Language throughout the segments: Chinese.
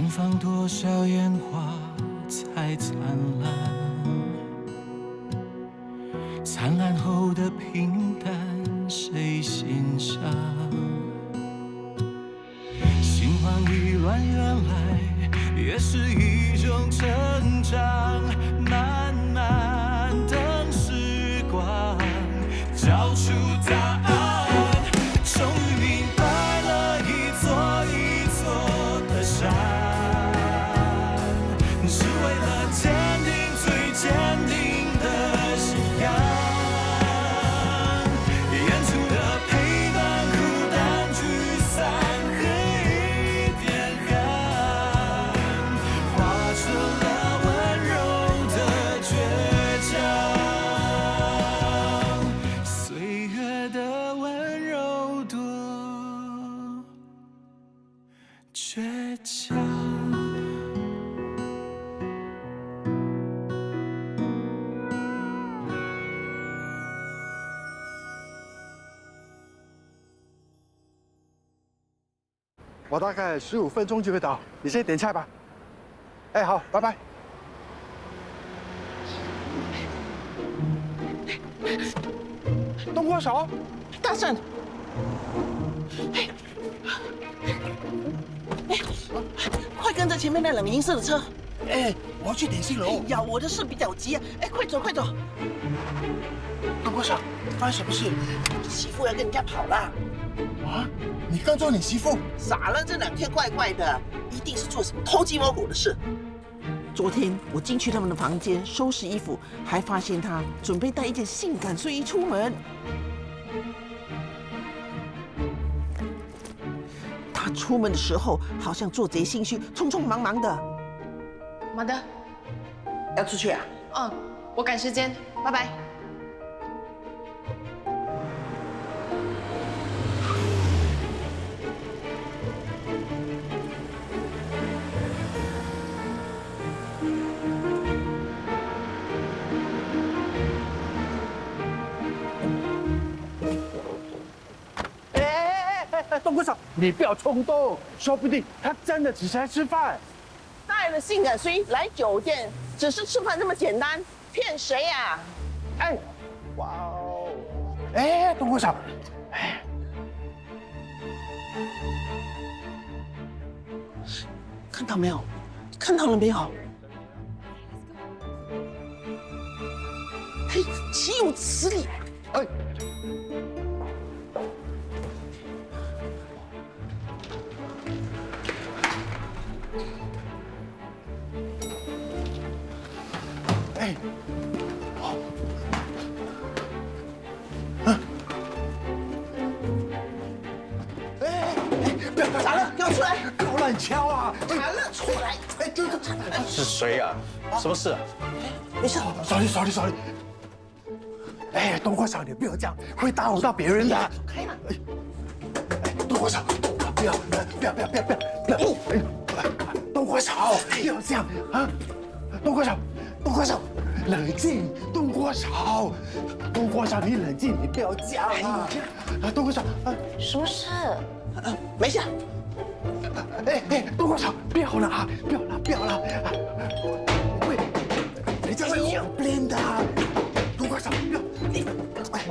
绽放多少烟花才灿烂？灿烂后的平淡，谁欣赏？心慌意乱，原来也是一种成长。慢慢等时光找出答案，终于明白了一座一座的山，是为了坚定最坚定的信仰。演出的陪伴，孤单聚散，黑点燃，化成了温柔的倔强。岁月的温柔多倔强。我大概15分钟就会到，你先点菜吧。哎，好，拜拜。动过手，大圣，快跟着前面那辆银色的车！哎，我要去点心楼。呀，我的事比较急啊！哎，快走快走！动过手，发生什么事？媳妇要跟人家跑了。啊？你刚做你媳妇？傻了，这2天怪怪的，一定是做什么偷鸡摸狗的事。昨天我进去他们的房间收拾衣服，还发现他准备带一件性感睡衣出门。他出门的时候好像做贼心虚，匆匆忙忙的。马德，要出去啊？嗯，我赶时间，拜拜。动过手，你不要冲动，说不定他真的只是来吃饭。带了性感睡衣来酒店，只是吃饭这么简单，骗谁呀？哎，哇哦！哎，动过手，哎，看到没有？看到了没有？嘿，岂有此理！哎。哎，好，不要咋了？给我出来！不要乱敲啊！咋了？出来！哎，这是谁呀？什么事？没事。sorry。哎，东国少，你不要这样，会打扰到别人的。开了。哎，东国少，不要！哎，东国少，不要这样啊！东国少，冷静，东国少，你冷静，你不要这样啊！东国少，什么事？没事。哎，东国少，不要了！喂，人家是养编的，东国少，不要！哎，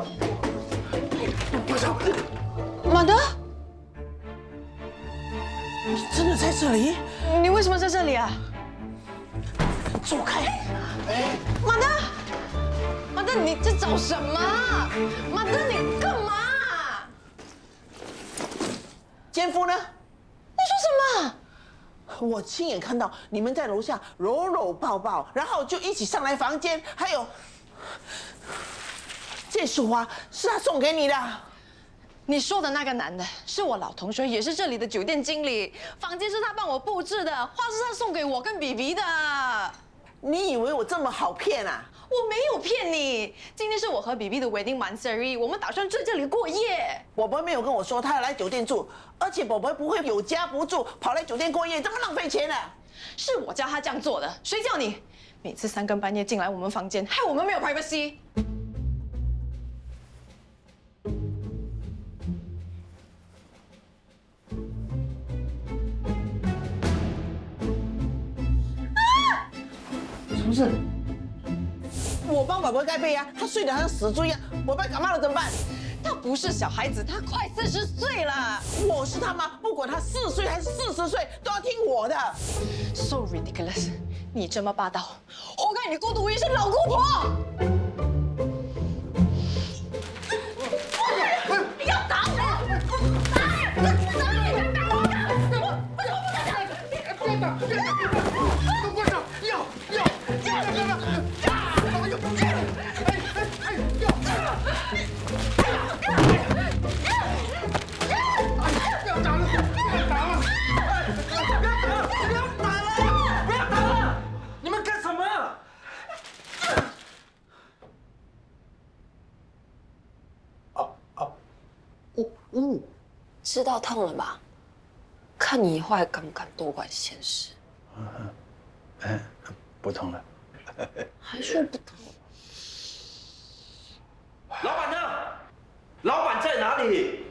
东国少，马德，你真的在这里？你为什么在这里啊？走开！哎，马德，你在找什么？马德，你干嘛？奸夫呢？你说什么？我亲眼看到你们在楼下搂搂抱抱，然后就一起上来房间。还有，这束花是他送给你的。你说的那个男的是我老同学，也是这里的酒店经理。房间是他帮我布置的，花是他送给我跟比比的。你以为我这么好骗啊？我没有骗你，今天是我和比比的 wedding anniversary，我们打算在这里过夜。宝宝没有跟我说他要来酒店住，而且宝宝不会有家不住，跑来酒店过夜，这么浪费钱啊！是我叫他这样做的，谁叫你每次3更半夜进来我们房间，害我们没有 privacy。么事？我帮宝宝盖被啊，他睡得像死猪一样，宝宝感冒了怎么办？他不是小孩子，他快40岁了。我是他妈，不管他4岁还是40岁，都要听我的。So ridiculous！你这么霸道，活该你孤独无依是老姑婆。你要打我！东国少，你们干什么？知道痛了吧？看你以后还敢不敢多管闲事？不痛了。还说不痛？老板呢？老板在哪里？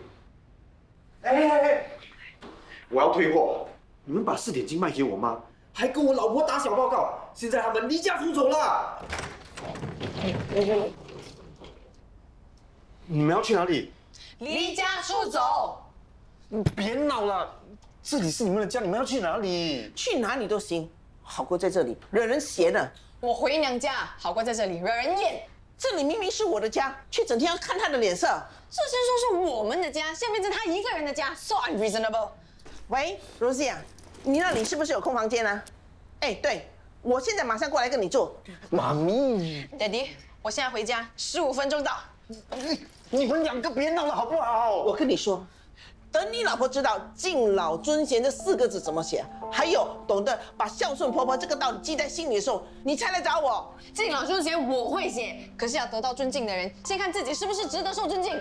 我要退货！你们把4点金卖给我妈，还跟我老婆打小报告，现在他们离家出走了。你们要去哪里？离家出走。别闹了，这里是你们的家，你们要去哪里？去哪里都行，好过在这里惹人嫌呢。我回娘家，好过在这里惹人厌。这里明明是我的家，却整天要看他的脸色。这先说是我们的家，现在变成他一个人的家，so unreasonable。喂，Rosie 啊，你那里是不是有空房间啊？哎，对，我现在马上过来跟你住。妈咪， Daddy， 我现在回家，15分钟到。你们2个别闹了好不好？我跟你说，等你老婆知道敬老尊贤这4个字怎么写，还有懂得把孝顺婆婆这个道理记在心里的时候，你才来找我。敬老尊贤我会写，可是要得到尊敬的人，先看自己是不是值得受尊敬。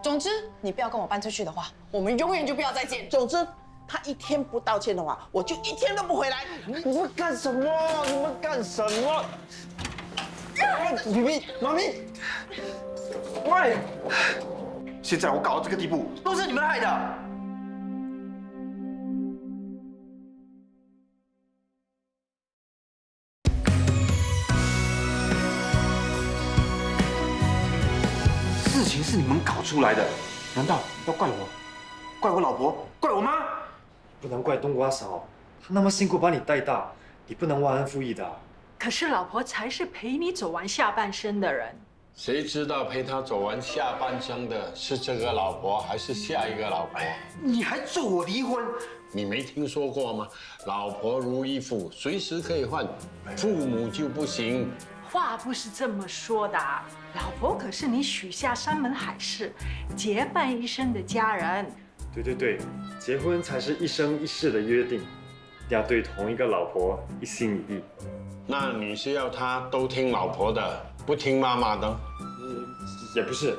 总之，你不要跟我搬出去的话，我们永远就不要再见。总之，他1天不道歉的话，我就1天都不回来。你们干什么？你们干什么？咪，妈咪，喂！现在我搞到这个地步，都是你们害的。事情是你们搞出来的，难道要怪我？怪我老婆？怪我妈？不能怪冬瓜嫂，她那么辛苦把你带大，你不能忘恩负义的。可是老婆才是陪你走完下半生的人。谁知道陪他走完下半生的是这个老婆还是下一个老婆？你还咒我离婚？你没听说过吗？老婆如衣服，随时可以换，父母就不行。话不是这么说的啊，老婆可是你许下山盟海誓、结伴一生的家人。对，结婚才是一生一世的约定，要对同一个老婆一心一意。那你是要他都听老婆的，不听妈妈的？也不是，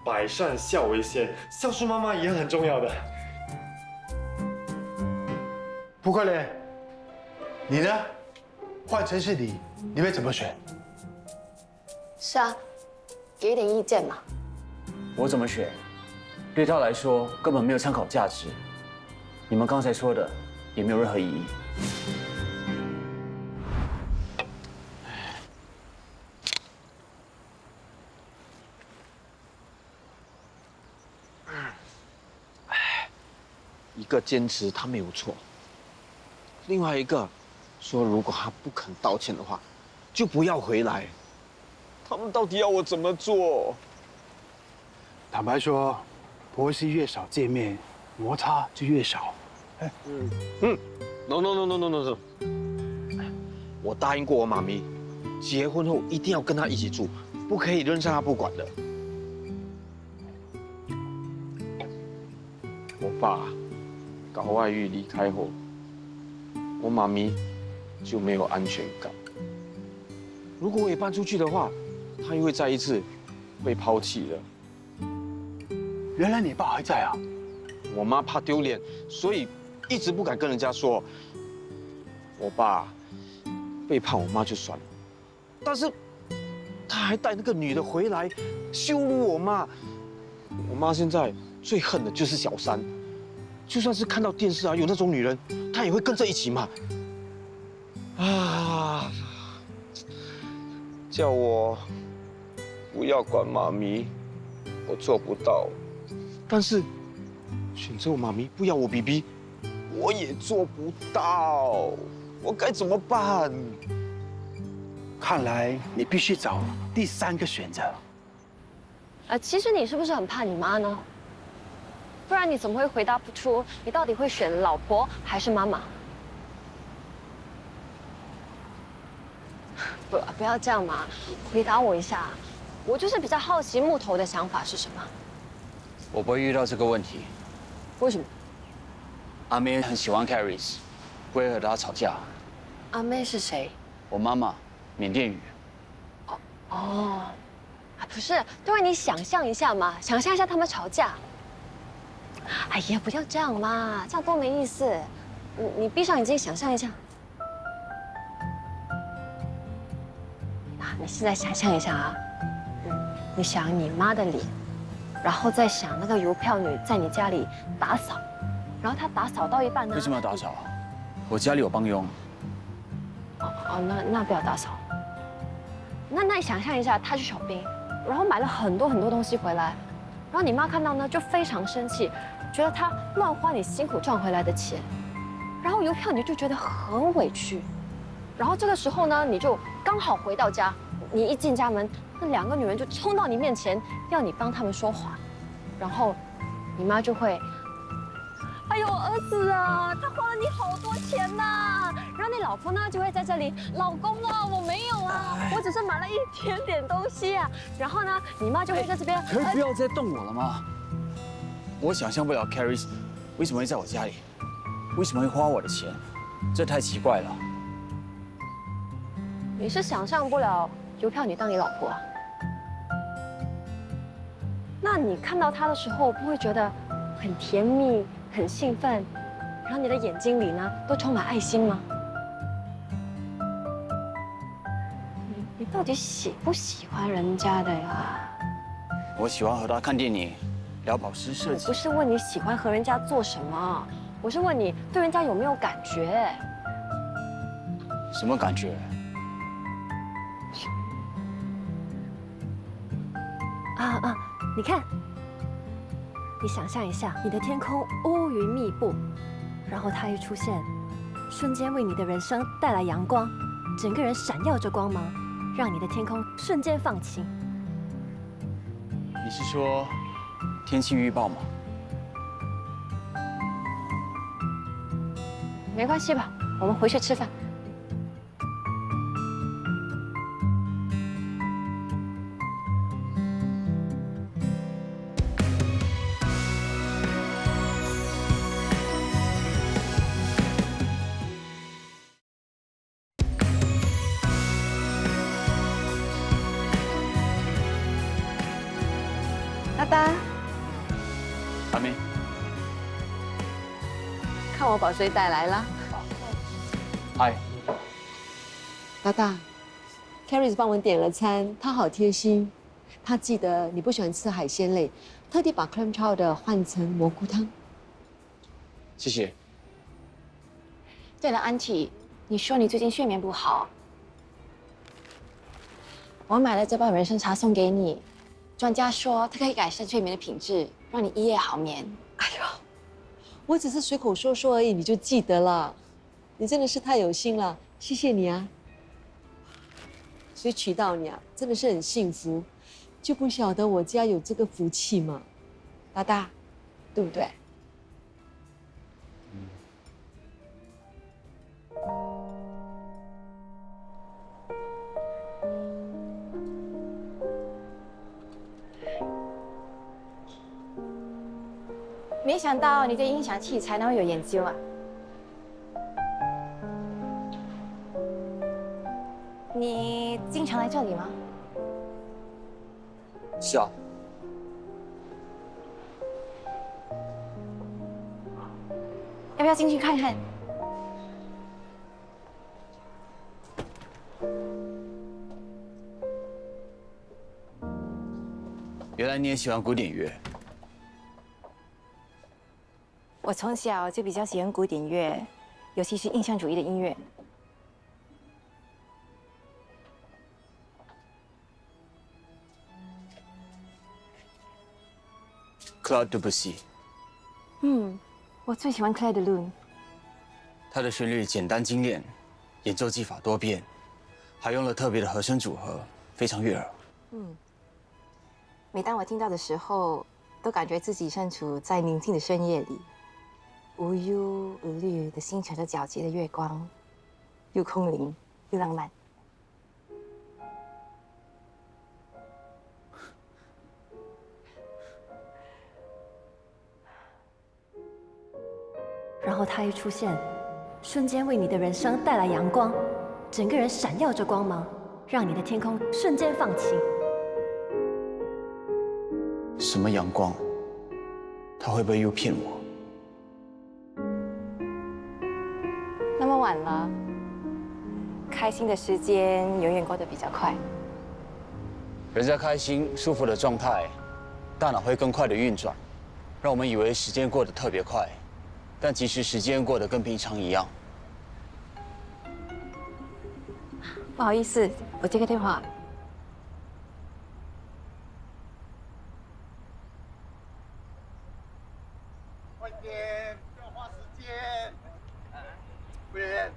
百善孝为先，孝顺妈妈也很重要的。不过呢，你呢？换成是你，你会怎么选？是啊，给点意见嘛。我怎么选，对他来说根本没有参考价值。你们刚才说的也没有任何意义。一个坚持他没有错，另外一个说如果他不肯道歉的话，就不要回来。他们到底要我怎么做？坦白说，婆媳越少见面，摩擦就越少。No， 我答应过我妈咪，结婚后一定要跟她一起住，不可以扔下她不管的。我爸搞外遇离开后，我妈咪就没有安全感。如果我也搬出去的话，她又会再一次被抛弃的。原来你爸还在啊？我妈怕丢脸，所以一直不敢跟人家说。我爸背叛我妈就算了，但是他还带那个女的回来羞辱我妈。我妈现在最恨的就是小三，就算是看到电视啊有那种女人，她也会跟着一起骂。啊，叫我不要管妈咪，我做不到。但是选择我妈咪不要我 BB， 我也做不到。我该怎么办？看来你必须找第3个选择。其实你是不是很怕你妈呢？不然你怎么会回答不出你到底会选老婆还是妈妈？不要这样嘛，回答我一下。我就是比较好奇木头的想法是什么。我不会遇到这个问题。为什么？阿妹很喜欢 Caris， 不会和她吵架。阿妹是谁？我妈妈，缅甸语。哦，不是，都让你想象一下嘛，想象一下他们吵架。哎呀，不要这样嘛，这样多没意思。你闭上眼睛想象一下。你现在想象一下啊，你想你妈的脸，然后再想那个邮票女在你家里打扫，然后她打扫到一半呢？为什么要打扫？我家里有帮佣。那不要打扫。那你想象一下，她去小兵，然后买了很多东西回来，然后你妈看到呢就非常生气，觉得她乱花你辛苦赚回来的钱，然后邮票女就觉得很委屈，然后这个时候呢你就刚好回到家，你一进家门，那2个女人就冲到你面前，要你帮他们说话，然后你妈就会，哎呦儿子啊，他花了你好多钱呐，然后你老婆呢就会在这里，老公啊我没有啊，我只是买了一点点东西啊，然后呢你妈就会在这边，可以不要再动我了吗？我想象不了 Caris 为什么会在我家里，为什么会花我的钱，这太奇怪了。你是想象不了邮票女当你老婆啊？那你看到她的时候，不会觉得很甜蜜、很兴奋，然后你的眼睛里呢都充满爱心吗？你到底喜不喜欢人家的呀？我喜欢和她看电影，聊保湿设计。我不是问你喜欢和人家做什么，我是问你对人家有没有感觉？什么感觉？你看，你想象一下，你的天空乌云密布，然后它一出现，瞬间为你的人生带来阳光，整个人闪耀着光芒，让你的天空瞬间放晴。你是说天气预报吗？没关系吧，我们回去吃饭。大大，阿妹，看我把谁带来了。嗨，大大 ，Caris 帮我们点了餐，他好贴心。他记得你不喜欢吃海鲜类，特地把 clam chowder 的换成蘑菇汤。谢谢。对了，安琪，你说你最近睡眠不好，我买了这包人参茶送给你。专家说它可以改善睡眠的品质，让你一夜好眠。哎呦，我只是随口说说而已，你就记得了，你真的是太有心了，谢谢你啊。所以娶到你啊，真的是很幸福，就不晓得我家有这个福气嘛，大大，对不对？没想到你对音响器材那么有研究啊！你经常来这里吗？是啊。要不要进去看看？原来你也喜欢古典乐。我从小就比较喜欢古典乐，尤其是印象主义的音乐。Claude Debussy。我最喜欢 Claire de Lune。它的旋律简单精炼，演奏技法多变，还用了特别的和声组合，非常悦耳。每当我听到的时候，都感觉自己身处在宁静的深夜里，无忧无虑的欣赏着皎洁的月光，又空灵又浪漫。然后它一出现，瞬间为你的人生带来阳光，整个人闪耀着光芒，让你的天空瞬间放晴。什么阳光？他会不会又骗我？那么晚了，开心的时间永远过得比较快。人在开心、舒服的状态，大脑会更快的运转，让我们以为时间过得特别快，但其实时间过得跟平常一样。不好意思，我接个电话。快点，不要花时间。委员，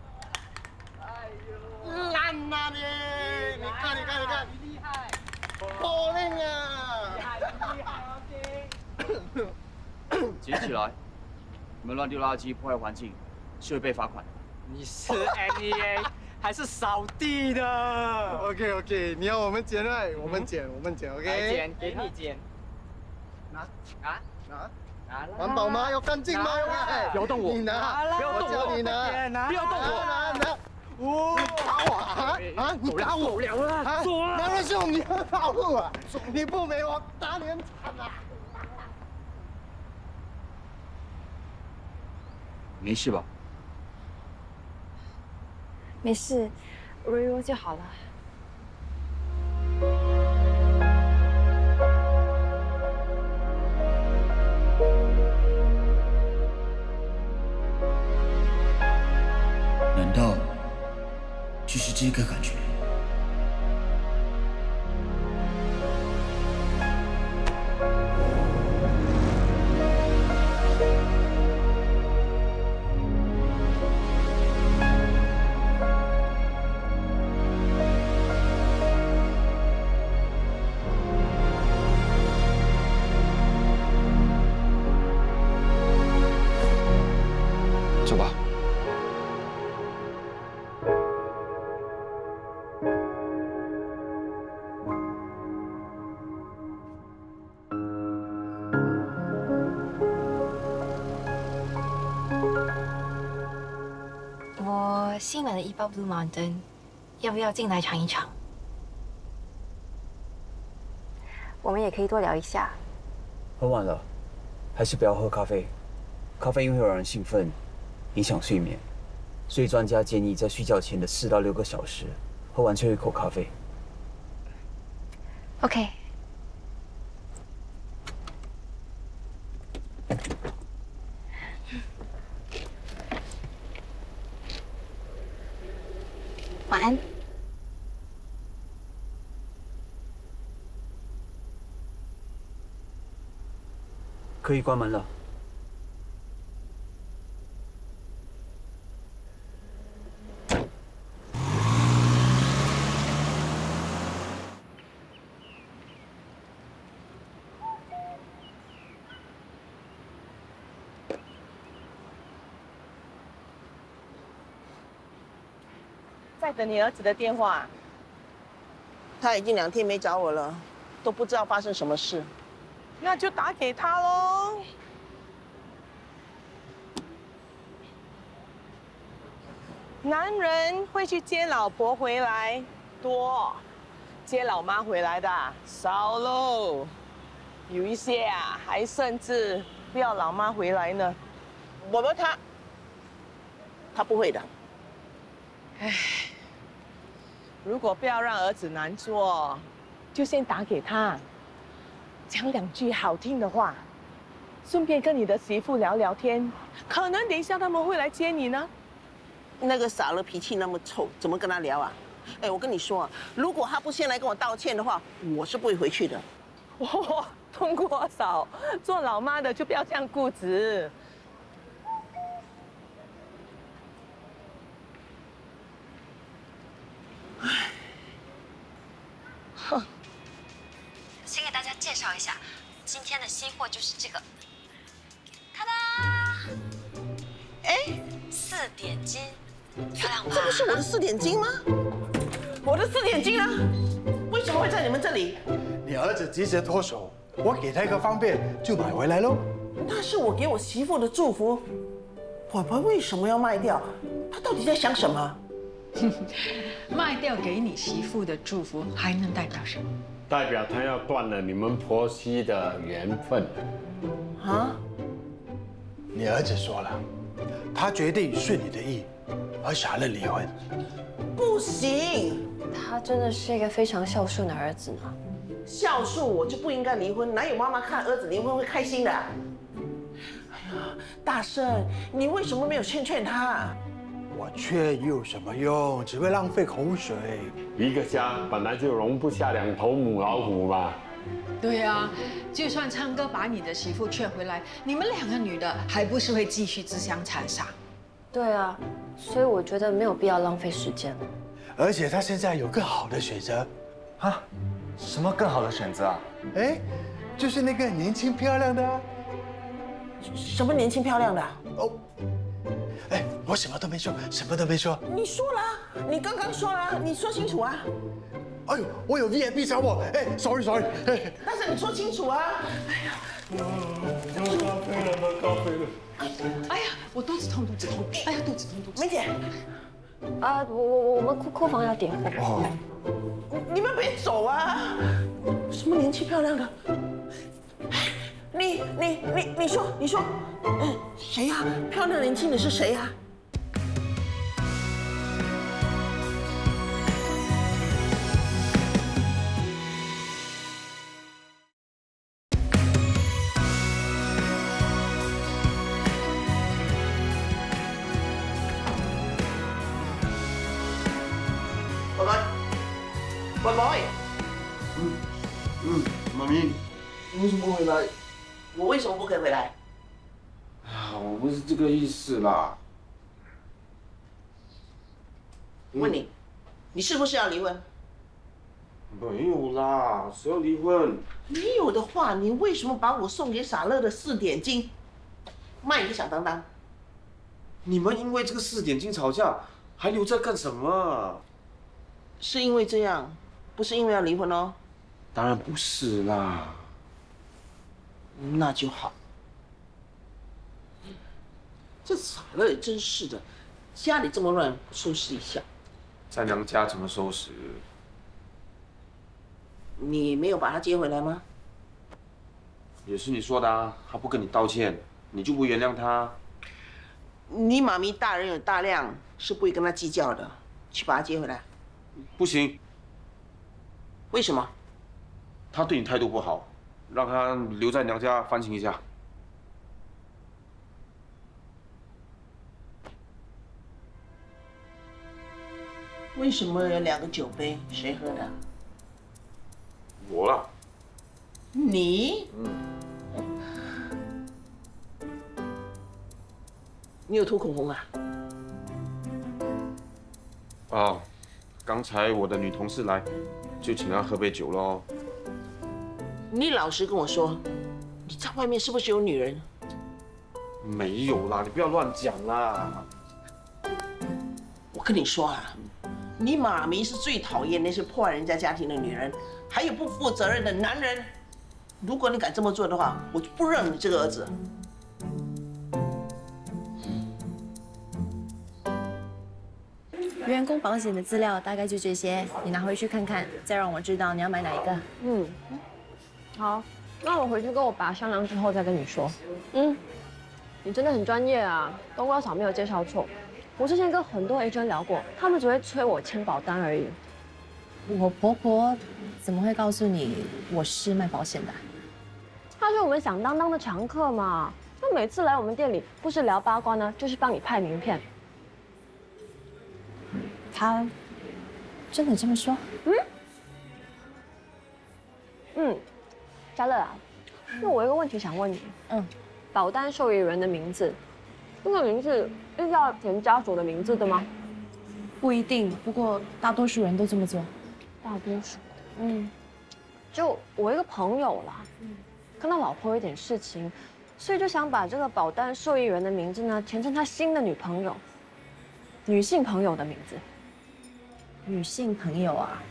哎呦，烂呐你！你看，你看，你厉害，破令啊！厉害，捡起来！你们乱丢垃圾、破坏环境，是会被罚款的。你是 NEA 还是扫地的？ OK， 你要我们捡right？我们捡 ，OK？ 捡，给你捡。拿，拿了。环保吗？要干净吗？不要动我！你拿，不要动我！我叫你拿，不要动我！拿！哦，打我啊！你打我了啊！走啊！男人兄，你很好路啊！你不美，我打你很惨啊！没事吧？没事，揉一揉就好了。难道就是这个感觉？走吧。我新买了一包 Blue Mountain， 要不要进来尝一尝？我们也可以多聊一下。很晚了，还是不要喝咖啡。咖啡因会让人兴奋，影响睡眠，所以专家建议在睡觉前的4到6个小时喝完最后一口咖啡。OK。晚安。可以关门了。在等你儿子的电话。他已经2天没找我了，都不知道发生什么事。那就打给他喽。男人会去接老婆回来多，接老妈回来的少喽。有一些啊，还甚至不要老妈回来呢。我问他不会的。唉。如果不要让儿子难做，就先打给他，讲2句好听的话，顺便跟你的媳妇聊聊天，可能等一下他们会来接你呢。那个傻了脾气那么臭，怎么跟他聊啊？哎，我跟你说啊，如果他不先来跟我道歉的话，我是不会回去的。冬瓜嫂，做老妈的就不要这样固执。先给大家介绍一下，今天的新货就是这个，咔哒！哎，4点金，漂亮吧？这不是我的4点金吗？我的4点金啊，为什么会在你们这里？你儿子急着脱手，我给他一个方便，就买回来喽。那是我给我媳妇的祝福，婆婆为什么要卖掉？她到底在想什么？卖掉给你媳妇的祝福还能代表什么？代表他要断了你们婆媳的缘分。啊？你儿子说了，他决定顺你的意，和傻乐离婚。不行，他真的是一个非常孝顺的儿子呢。孝顺我就不应该离婚，哪有妈妈看儿子离婚会开心的？哎呀，大圣，你为什么没有劝他？我劝又有什么用？只会浪费口水。一个家本来就容不下2头母老虎嘛。对啊，就算唱歌把你的媳妇劝回来，你们2个女的还不是会继续自相残杀？对啊，所以我觉得没有必要浪费时间了。而且他现在有更好的选择，啊，什么更好的选择啊？哎，就是那个年轻漂亮的啊。什么年轻漂亮的？哦，哎，我什么都没说，什么都没说。你说了，你刚刚说了，你说清楚啊！哎呦，我有 VIP 找我，哎，sorry，哎，但是你说清楚啊！哎呀，我肚子痛，哎呀，肚子痛。梅姐，啊，我们库房要点货。哦，你们别走啊！什么年轻漂亮的？你说，谁呀？漂亮年轻的是谁呀？宝宝，妈咪，你为什么回来？我为什么不可以回来？啊，我不是这个意思啦。问你，你是不是要离婚？没有啦，谁要离婚？没有的话，你为什么把我送给傻乐的4点金卖给小当当？你们因为这个4点金吵架，还留着干什么？是因为这样，不是因为要离婚哦。当然不是啦。那就好。这傻乐也真是的，家里这么乱，不收拾一下。在娘家怎么收拾？你没有把他接回来吗？也是你说的啊，他不跟你道歉，你就不原谅他？你妈咪大人有大量，是不会跟他计较的。去把他接回来。不行，为什么？他对你态度不好，让他留在娘家反省一下。为什么有2个酒杯？谁喝的？我啦。你？你有涂口红啊？啊，刚才我的女同事来，就请她喝杯酒咯。你老实跟我说，你在外面是不是有女人？没有啦，你不要乱讲啦。我跟你说啊，你妈咪是最讨厌那些破坏人家家庭的女人，还有不负责任的男人。如果你敢这么做的话，我就不认你这个儿子。员工保险的资料大概就这些，你拿回去看看，再让我知道你要买哪一个。好，那我回去跟我爸商量之后再跟你说。你真的很专业啊，冬瓜嫂没有介绍错。我之前跟很多 agent 聊过，他们只会催我签保单而已。我婆婆怎么会告诉你我是卖保险的？他是我们响当当的常客嘛，那每次来我们店里，不是聊八卦呢，就是帮你派名片。他真的这么说？嘉乐啊，那我有个问题想问你，保单受益人的名字，那个名字是要填家属的名字的吗？不一定，不过大多数人都这么做。大多数，就我一个朋友啦，跟他老婆有点事情，所以就想把这个保单受益人的名字呢填成他新的女性朋友的名字。女性朋友啊，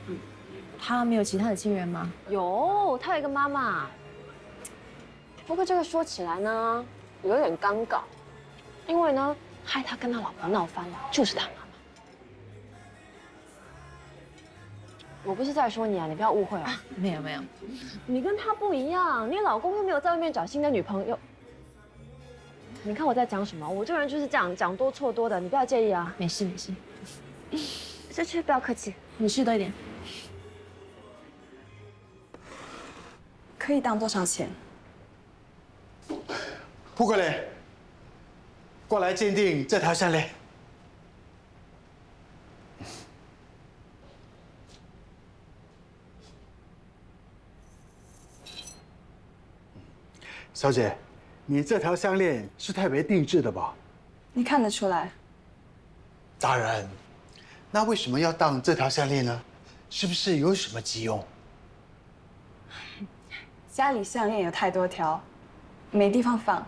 她没有其他的亲人吗？有，他有一个妈妈。不过这个说起来呢，有点尴尬，因为呢，害他跟他老婆闹翻了，就是他妈妈。我不是在说你啊，你不要误会哦。没有没有，你跟他不一样，你老公又没有在外面找新的女朋友。你看我在讲什么？我这个人就是这样，讲多错多的，你不要介意啊。没事没事，这去不要客气。你试多一点。可以当多少钱？扑克雷，过来鉴定这条项链。小姐，你这条项链是特别定制的吧？你看得出来？当然。那为什么要当这条项链呢？是不是有什么急用？家里项链有太多条，没地方放。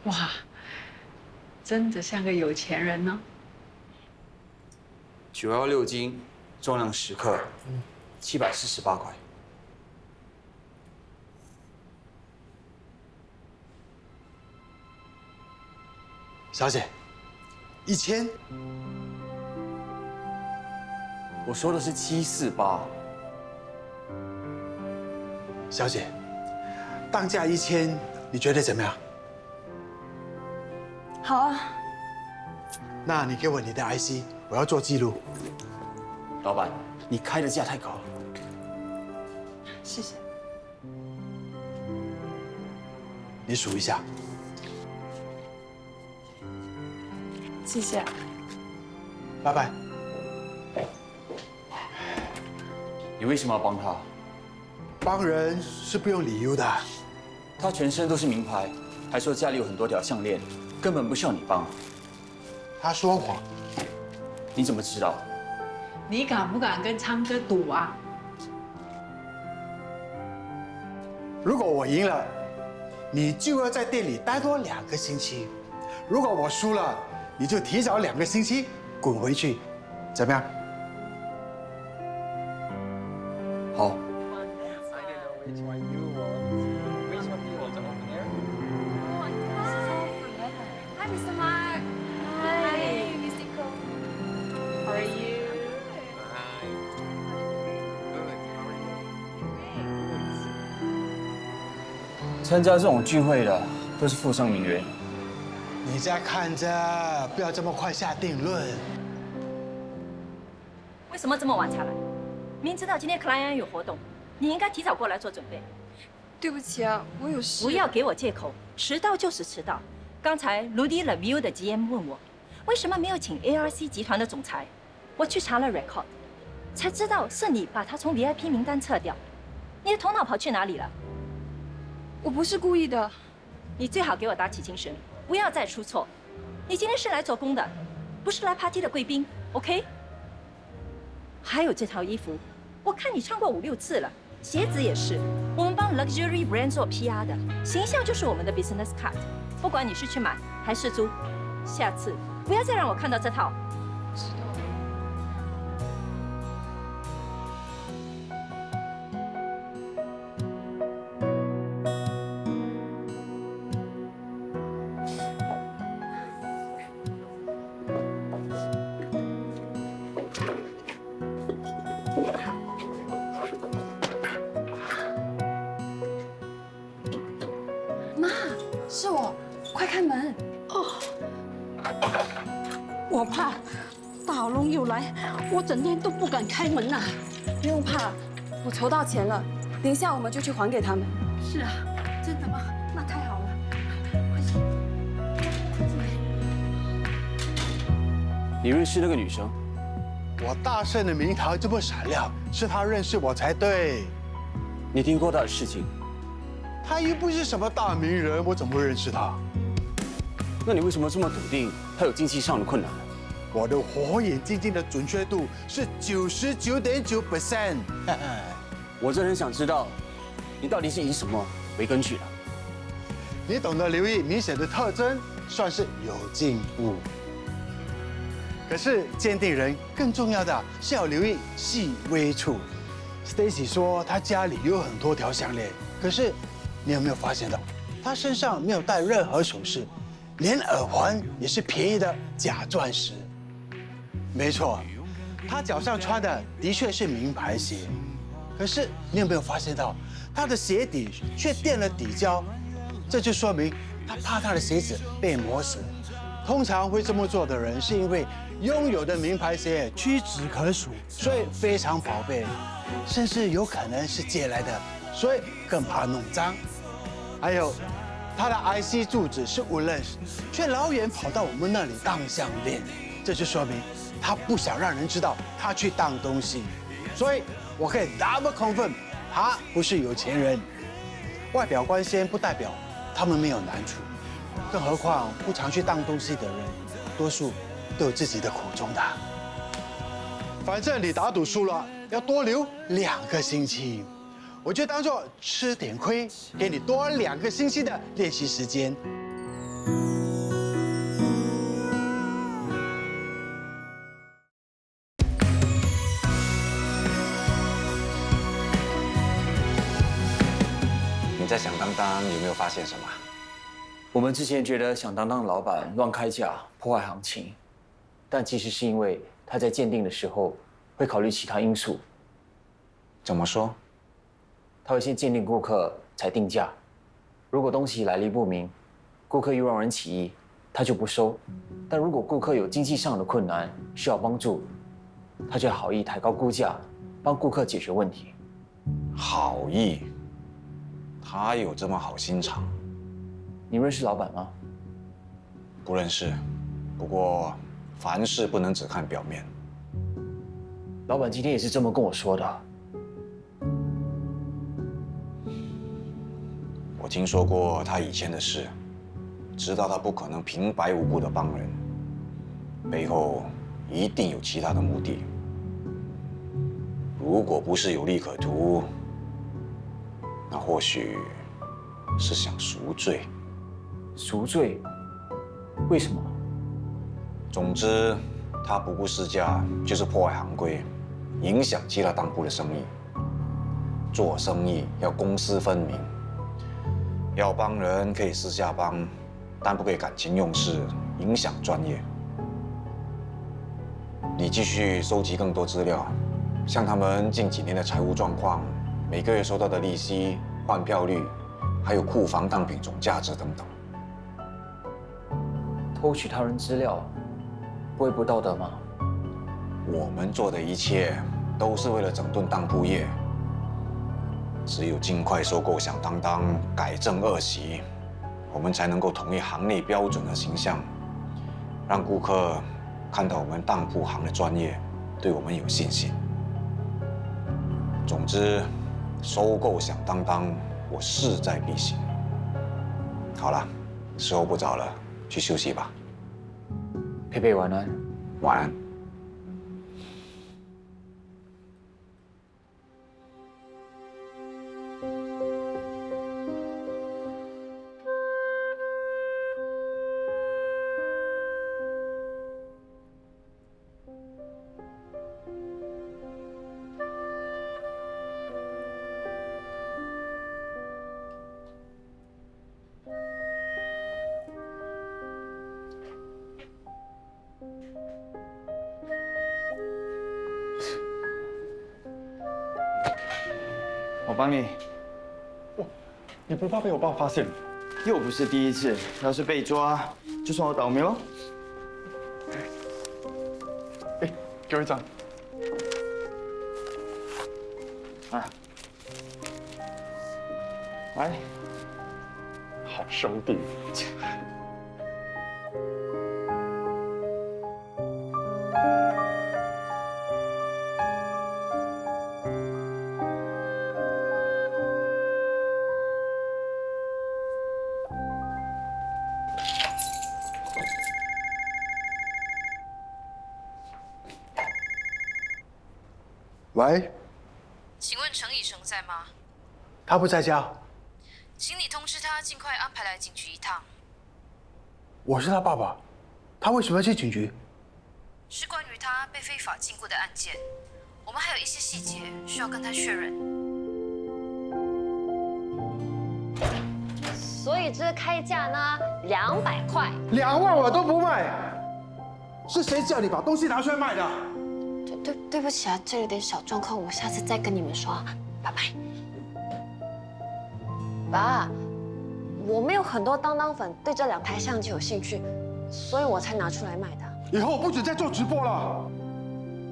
哇，真的像个有钱人呢。 916斤，重量10克，748块。小姐，1000。我说的是748。小姐，当价1000，你觉得怎么样？好啊。那你给我你的 IC， 我要做记录。老板，你开的价太高了。谢谢。你数一下。谢谢。拜拜。你为什么要帮他？帮人是不用理由的。他全身都是名牌，还说家里有很多条项链，根本不需要你帮。他说谎。你怎么知道？你敢不敢跟昌哥赌啊？如果我赢了，你就要在店里待多2个星期；如果我输了，你就提早2个星期滚回去，怎么样？好。 Hi, Mr. Mark. Hi, Mr. Cole. How are you? 参加这种聚会的都是富商名媛。你再看着，不要这么快下定论。为什么这么晚才来？明知道今天 client 有活动，你应该提早过来做准备。对不起啊，我有事。不要给我借口，迟到就是迟到。刚才 Rudy Review 的 GM 问我，为什么没有请 ARC 集团的总裁？我去查了 record， 才知道是你把他从 VIP 名单撤掉。你的头脑跑去哪里了？我不是故意的。你最好给我打起精神，不要再出错。你今天是来做工的，不是来 party 的贵宾 ，OK？ 还有这套衣服，我看你穿过5、6次了。鞋子也是，我们帮 luxury brand 做 PR 的，形象就是我们的 business card。不管你是去买还是租，下次不要再让我看到这套。知道了。妈，是我，快开门！哦，我怕大龙又来，我整天都不敢开门呐。不用怕，我筹到钱了，等一下我们就去还给他们。是啊，真的吗？那太好了，快进来。你认识那个女生？我大圣的名堂这么闪亮，是他认识我才对。你听过她的事情？他又不是什么大名人，我怎么会认识他？那你为什么这么笃定他有经济上的困难？我的火眼金睛的准确度是99.9%。我真的很想知道，你到底是以什么为根据的？你懂得留意明显的特征，算是有进步。可是鉴定人更重要的是要留意细微处。Stacy 说他家里有很多条项链，可是你有没有发现到，他身上没有戴任何首饰，连耳环也是便宜的假钻石。没错，他脚上穿的的确是名牌鞋，可是你有没有发现到，他的鞋底却垫了底胶？这就说明他怕他的鞋子被磨死。通常会这么做的人，是因为拥有的名牌鞋屈指可数，所以非常宝贝，甚至有可能是借来的，所以更怕弄脏。还有，他的 IC 住址是 Woodlands， 却老远跑到我们那里当项链，这就说明他不想让人知道他去当东西。所以我可以 double confirm， 他不是有钱人。外表光鲜不代表他们没有难处。更何况不常去当东西的人，多数都有自己的苦衷的。反正你打赌输了，要多留2个星期，我就当做吃点亏，给你多2个星期的练习时间。你在响当当有没有发现什么？我们之前觉得响当当的老板乱开价、破坏行情，但其实是因为他在鉴定的时候会考虑其他因素。怎么说？他会先鉴定顾客才定价，如果东西来历不明，顾客又让人起疑，他就不收。但如果顾客有经济上的困难需要帮助，他就好意抬高估价，帮顾客解决问题。好意？他有这么好心肠？你认识老板吗？不认识，不过凡事不能只看表面。老板今天也是这么跟我说的。我听说过他以前的事，知道他不可能平白无故的帮人，背后一定有其他的目的。如果不是有利可图，那或许是想赎罪。赎罪？为什么？总之，他不顾市价，就是破坏行规，影响其他当铺的生意。做生意要公私分明，要帮人可以私下帮，但不可以感情用事，影响专业。你继续收集更多资料，像他们近几年的财务状况、每个月收到的利息、换票率，还有库房当品总价值等等。偷取他人资料，不会不道德吗？我们做的一切都是为了整顿当铺业，只有尽快收购响当当，改正恶习，我们才能够统一行内标准的形象，让顾客看到我们当铺行的专业，对我们有信心。总之，收购响当当，我势在必行。好了，时候不早了，去休息吧。佩佩晚安。晚安。我帮你。哇，你不怕被我爸发现？又不是第一次，要是被抓，就算我倒霉喽。哎，给我一张。啊，来，好兄弟。喂，请问陈以诚在吗？他不在家。请你通知他尽快安排来警局一趟。我是他爸爸，他为什么要去警局？是关于他被非法禁锢的案件，我们还有一些细节需要跟他确认。所以这开价呢，200块。2万我都不卖，是谁叫你把东西拿出来卖的？对不起啊，这有点小状况，我下次再跟你们说，拜拜。爸，我们有很多当当粉对这2台相机有兴趣，所以我才拿出来卖的。以后不准再做直播了。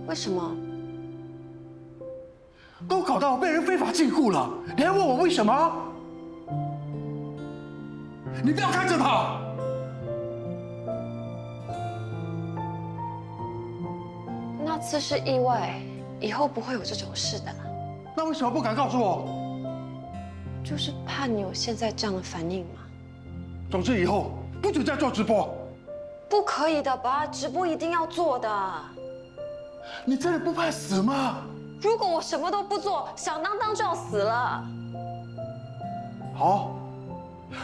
为什么？都搞到被人非法禁锢了，你还问我为什么？你不要看着他。那次是意外，以后不会有这种事的。那为什么不敢告诉我？就是怕你有现在这样的反应嘛。总之以后不准再做直播。不可以的，爸，直播一定要做的。你真的不怕死吗？如果我什么都不做，响当当就要死了。好，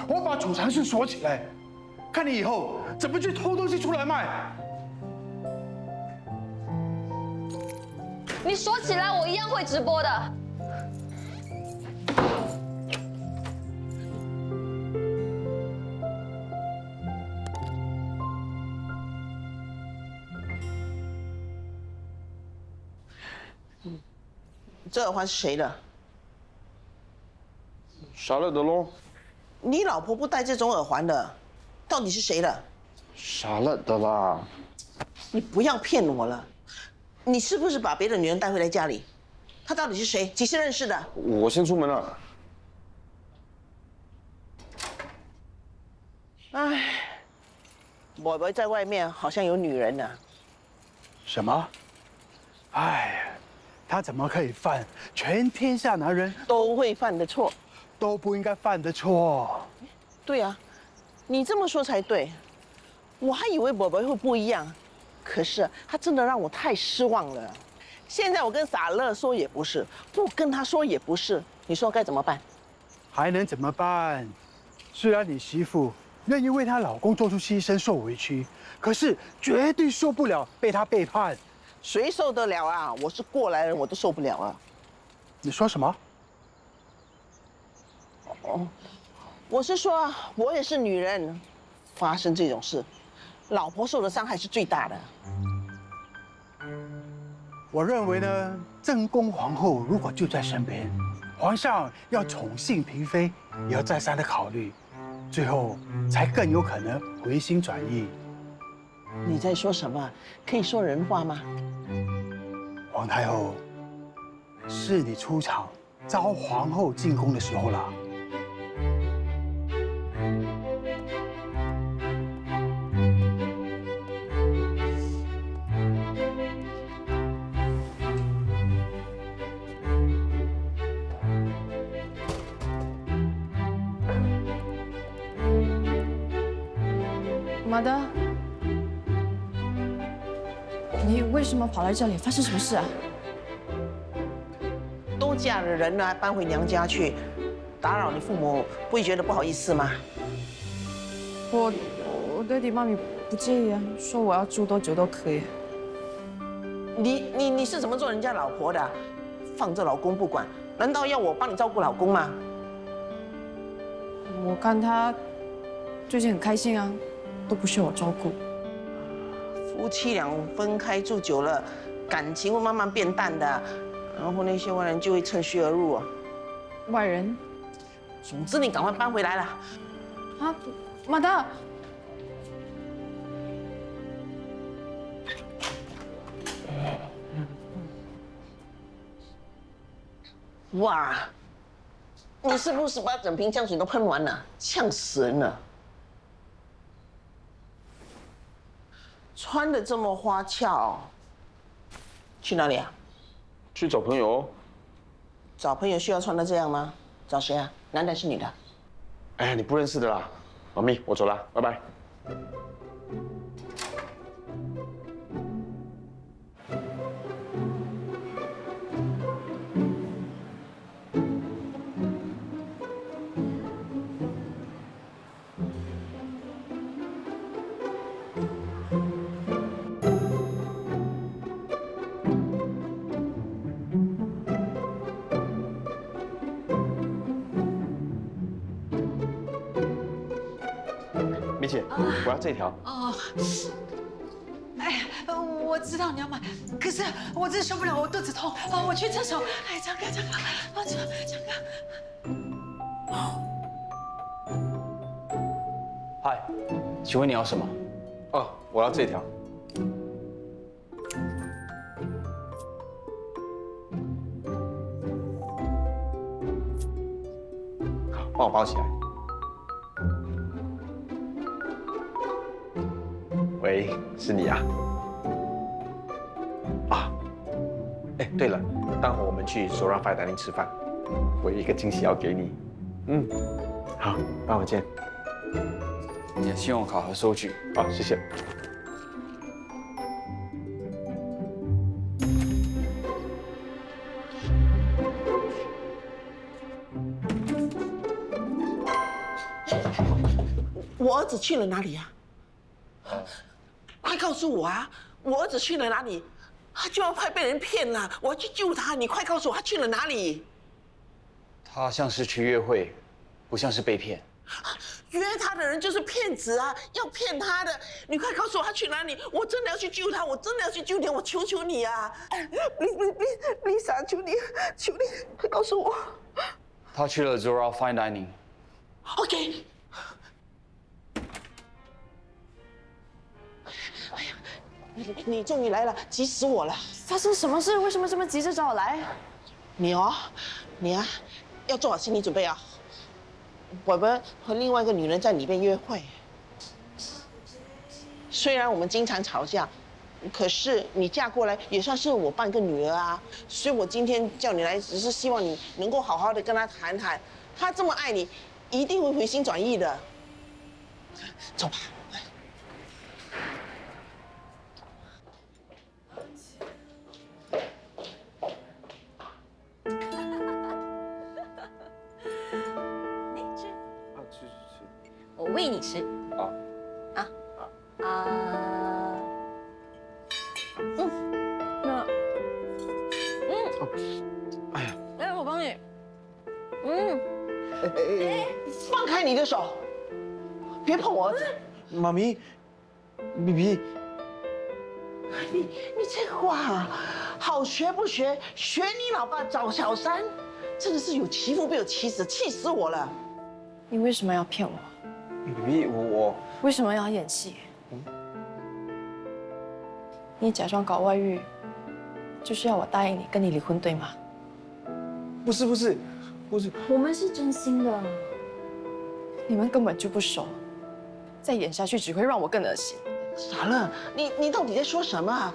我把储藏室锁起来，看你以后怎么去偷东西出来卖。你锁起来，我一样会直播的。这耳环是谁的？傻乐的喽。你老婆不戴这种耳环的，到底是谁的？傻乐的啦。你不要骗我了，你是不是把别的女人带回来家里？她到底是谁？几时认识的？我先出门了。哎，宝宝在外面好像有女人呢。什么？哎，他怎么可以犯全天下男人都会犯的错，都不应该犯的错？对啊，你这么说才对。我还以为宝宝会不一样，可是他真的让我太失望了。现在我跟傻乐说也不是，不跟他说也不是，你说该怎么办？还能怎么办？虽然你媳妇愿意为她老公做出牺牲、受委屈，可是绝对受不了被他背叛。谁受得了啊？我是过来人，我都受不了啊！你说什么？哦，我是说，我也是女人，发生这种事，老婆受的伤害是最大的。我认为呢，正宫皇后如果就在身边，皇上要宠幸嫔妃，也要再三的考虑，最后才更有可能回心转意。你在说什么？可以说人话吗？皇太后，是你出场招皇后进宫的时候了。马德，你为什么跑来这里？发生什么事啊？都嫁了人了，还搬回娘家去，打扰你父母，不会觉得不好意思吗？我爹地妈咪不介意啊，说我要住多久都可以。你是怎么做人家老婆的？放着老公不管，难道要我帮你照顾老公吗？我看他最近很开心啊，都不需要我照顾。夫妻俩分开住久了，感情会慢慢变淡的，然后那些外人就会趁虚而入啊。外人？总之你赶快搬回来了。啊，马德。哇，你是不是把整瓶香水都喷完了？呛死人了！穿的这么花俏，去哪里啊？去找朋友。找朋友需要穿的这样吗？找谁啊？男的是女的？哎呀，你不认识的啦。妈咪，我走了，拜拜。谢，我要这条。哦，哎呀，我知道你要买，可是我真受不了，我肚子痛啊！我去厕所。哎，张哥，张哥，啊，张哥。嗨，请问你要什么？哦，我要这条。好，帮我包起来。喂，是你啊？啊，哎，对了，待会我们去Zora Fine Dining吃饭，我有一个惊喜要给你。嗯，好，那我们见。你的信用卡和收据。好，谢谢。我儿子去了哪里呀？快告诉我啊！我儿子去了哪里？他就要快被人骗了，我要去救他！你快告诉我他去了哪里？他像是去约会，不像是被骗。约他的人就是骗子啊！要骗他的，你快告诉我他去哪里！我真的要去救他，我真的要去救你，我求求你啊！Lisa， 求你，求你，快告诉我。他去了 Zora Fine Dining。OK。哎呀，你终于来了，急死我了！发生什么事？为什么这么急着找我来？你啊，要做好心理准备啊！我们和另外一个女人在里面约会。虽然我们经常吵架，可是你嫁过来也算是我半个女儿啊。所以我今天叫你来，只是希望你能够好好的跟她谈谈。她这么爱你，一定会回心转意的。走吧。我喂你吃。好。哎呀，来，我帮你。放开你的手，别碰我儿子。妈咪，咪咪，你这话好学不学？学你老爸找小三，真的是有其父必有其子，气死我了！你为什么要骗我？咪咪，我为什么要演戏？你假装搞外遇，就是要我答应你跟你离婚，对吗？不是，我们是真心的。你们根本就不熟，再演下去只会让我更恶心。傻了，你到底在说什么啊？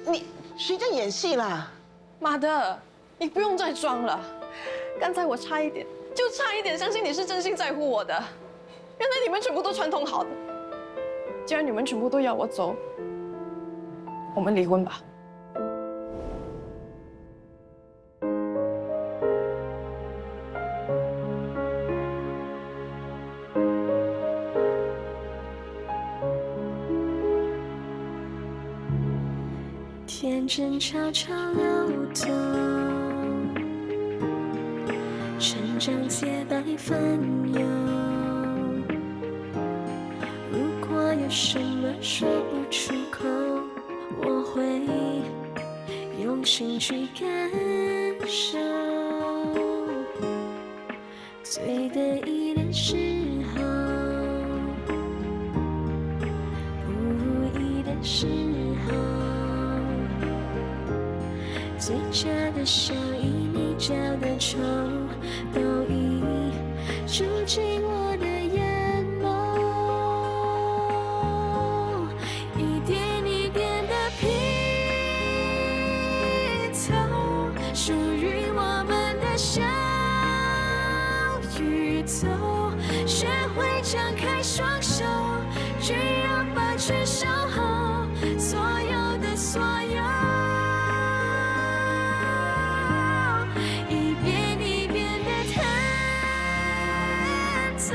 你谁在演戏啦？妈的，你不用再装了。刚才我差一点相信你是真心在乎我的。原来你们全部都串通好的。既然你们全部都要我走，我们离婚吧。天真悄悄流动，成长洁白翻涌。如果有什么说不出口，我会用心去感受。最得意的时候，不如意的时候，最假的笑意，你交的愁，都已住进我的眼眸。一点一点的拼凑，属于我们的小宇宙。学会张开双手，只要把全守候，所有的所有。一遍一遍的弹奏。